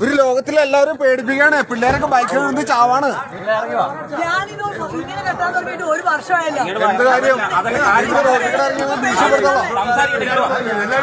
ഒരു ലോകത്തിലെ എല്ലാവരും പേടിപ്പിക്കാണ്. പിള്ളേരൊക്കെ ബൈക്കിൽ നിന്ന് ചാവാണ്. ഒരു വർഷമായല്ലോ. എന്ത് കാര്യം ഭീഷണിപ്പെടുത്തോളാം. നിങ്ങൾ എന്നെ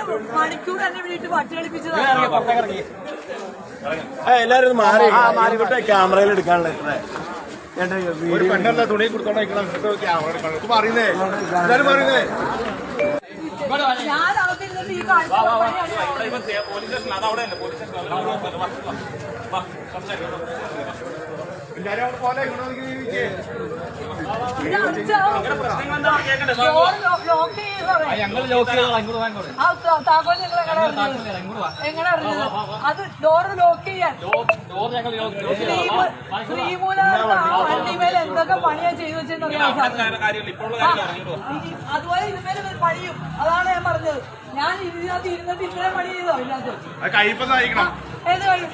2 മണിക്കൂർ തന്നെ വീട്ടിൽ പട്ടി കളിപ്പിച്ചതാണ്. എല്ലാരും മാറിക്കോട്ടെ. ക്യാമറയിൽ എടുക്കാനുള്ള പെണ്ണല്ല തുണി കൊടുത്തോണ്ട് പറയുന്നേ എല്ലാരും പറയുന്നേ. ഞാൻ അകത്തിരുന്നിട്ട് ഈ കാഴ്ച എങ്ങനെ അറിഞ്ഞത്? അത് ഡോറ് ലോക്ക് ചെയ്യാൻ വണ്ടിമേൽ എന്തൊക്കെ പണിയാ ചെയ്തു വെച്ചെന്നറിയാം. അതുപോലെ ഇതുമേലെ പണിയും. അതാണ് ഞാൻ പറഞ്ഞത്. ഞാൻ ഇതിനകത്ത് ഇരുന്നിട്ട് ഇത്രയും പണി ചെയ്തോ ഇല്ലാത്ത ഏത് കഴിയും?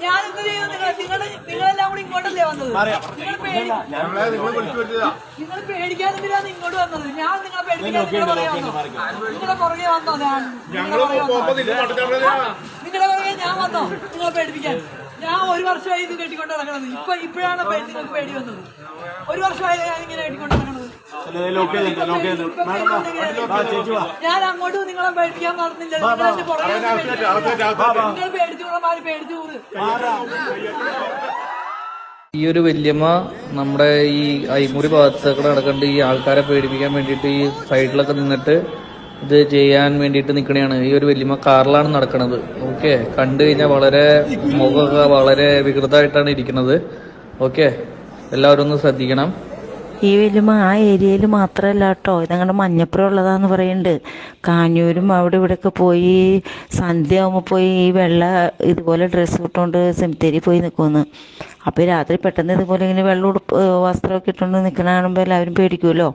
ഞാൻ എന്ത് ചെയ്തു? നിങ്ങളെല്ലാം കൂടി ഇങ്ങോട്ടല്ലേ വന്നത്? നിങ്ങൾ പേടിക്കാതില്ലാന്ന് ഇങ്ങോട്ട് വന്നത്. ഞാൻ നിങ്ങളെ പേടിപ്പിക്കാൻ നിങ്ങളെ പുറകെ വന്നോ? നിങ്ങളെ പുറകെ ഞാൻ വന്നോ നിങ്ങളെ പേടിപ്പിക്കാൻ? ഞാൻ 1 വർഷമായി ഇത് കെട്ടിക്കൊണ്ട് നടക്കണത്. ഇപ്പോഴാണ് നിങ്ങൾക്ക് പേടി വന്നത്. 1 വർഷമായി ഞാൻ ഇങ്ങനെ കെട്ടിക്കൊണ്ട് നടക്കണത്. ഞാൻ അങ്ങോട്ടും നിങ്ങളെ പേടിക്കാൻ നടന്നില്ല. നിങ്ങൾ പേടിച്ചുകൂടാ. പേടിച്ചുകൂട്. ഈ ഒരു വല്യമ്മ നമ്മുടെ ഈ അയ്മുറി ഭാഗത്തൊക്കെ നടക്കേണ്ട ഈ ആൾക്കാരെ പേടിപ്പിക്കാൻ വേണ്ടിയിട്ട് ഈ സൈഡിലൊക്കെ നിന്നിട്ട് ഇത് ചെയ്യാൻ വേണ്ടിയിട്ട് നിൽക്കണെയാണ്. ഈ ഒരു വല്യമ്മ കാറിലാണ് നടക്കുന്നത്. ഓക്കെ, കണ്ടു കഴിഞ്ഞാൽ വളരെ മുഖമൊക്കെ വളരെ വികൃതമായിട്ടാണ് ഇരിക്കുന്നത്. ഓക്കെ, എല്ലാവരും ഒന്ന് ശ്രദ്ധിക്കണം. ഈ വല്യമ്മ ആ ഏരിയയിൽ മാത്രമല്ല കേട്ടോ, ഇതങ്ങളുടെ മഞ്ഞപ്പുറം ഉള്ളതാന്ന് പറയുന്നുണ്ട്. കാഞ്ഞൂരും അവിടെ ഇവിടെയൊക്കെ പോയി സന്ധ്യ ആകുമ്പോൾ പോയി ഈ വെള്ള ഇതുപോലെ ഡ്രസ്സ് ഇട്ടുകൊണ്ട് സെമിത്തേരി പോയി നിൽക്കുമെന്ന്. അപ്പോൾ രാത്രി പെട്ടെന്ന് ഇതുപോലെ ഇങ്ങനെ വെള്ളം ഉടുപ്പ് വസ്ത്രമൊക്കെ ഇട്ടുകൊണ്ട് നിൽക്കുന്ന കാണുമ്പോൾ എല്ലാവരും പേടിക്കുമല്ലോ.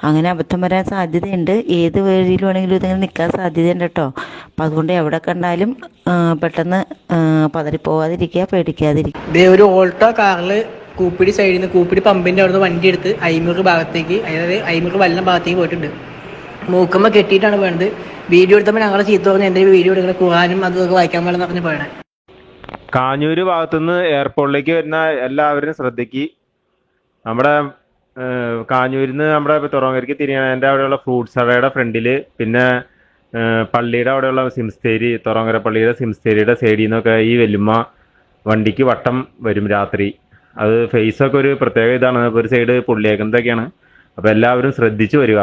അങ്ങനെ അബദ്ധം വരാൻ സാധ്യതയുണ്ട്. ഏത് വഴിയിൽ വേണമെങ്കിലും ഇതിങ്ങനെ നിൽക്കാൻ സാധ്യതയുണ്ട് കേട്ടോ. അപ്പം അതുകൊണ്ട് എവിടെ കണ്ടാലും പെട്ടെന്ന് പതറിപ്പോവാതിരിക്കുക, പേടിക്കാതിരിക്കുക. ഇതേ ഒരു ഓൾട്ടോ കാറിൽ കൂപ്പിടി സൈഡിൽ നിന്ന് കൂപ്പിടി പമ്പിൻ്റെ അവിടുന്ന് വണ്ടി എടുത്ത് അയ്മൂർ ഭാഗത്തേക്ക്, അതായത് അയ്മൂർ വല്ലം ഭാഗത്തേക്ക് പോയിട്ടുണ്ട്. മൂക്കുമ്പോൾ കെട്ടിയിട്ടാണ് വേണ്ടത്. വീഡിയോ എടുത്തപ്പോൾ ഞങ്ങളെ ചീത്ത പറഞ്ഞ് എന്തെങ്കിലും വീഡിയോ എടുക്കണം, ഖുർആനും അതൊക്കെ വായിക്കാൻ പാടില്ലെന്ന് പറഞ്ഞ് പറയണേ. കാഞ്ഞൂര് ഭാഗത്തുനിന്ന് എയർപോർട്ടിലേക്ക് വരുന്ന എല്ലാവരും ശ്രദ്ധിക്ക്. നമ്മുടെ കാഞ്ഞൂരിന്ന് നമ്മുടെ തുറങ്കരയ്ക്ക് തിരിയണതിൻ്റെ അവിടെയുള്ള ഫ്രൂട്ട്സ് കടയുടെ ഫ്രണ്ടില്, പിന്നെ പള്ളിയുടെ അവിടെയുള്ള സിംസ്തേരി, തുറങ്കര പള്ളിയുടെ സിംസ്തേരിയുടെ സൈഡിൽ നിന്നൊക്കെ ഈ വല്യമ്മ വണ്ടിക്ക് വട്ടം വരും രാത്രി. അത് ഫേസൊക്കെ ഒരു പ്രത്യേക ഇതാണ്. ഒരു സൈഡ് പുള്ളിയേക്കുന്നതൊക്കെയാണ്. അപ്പോൾ എല്ലാവരും ശ്രദ്ധിച്ചു വരിക.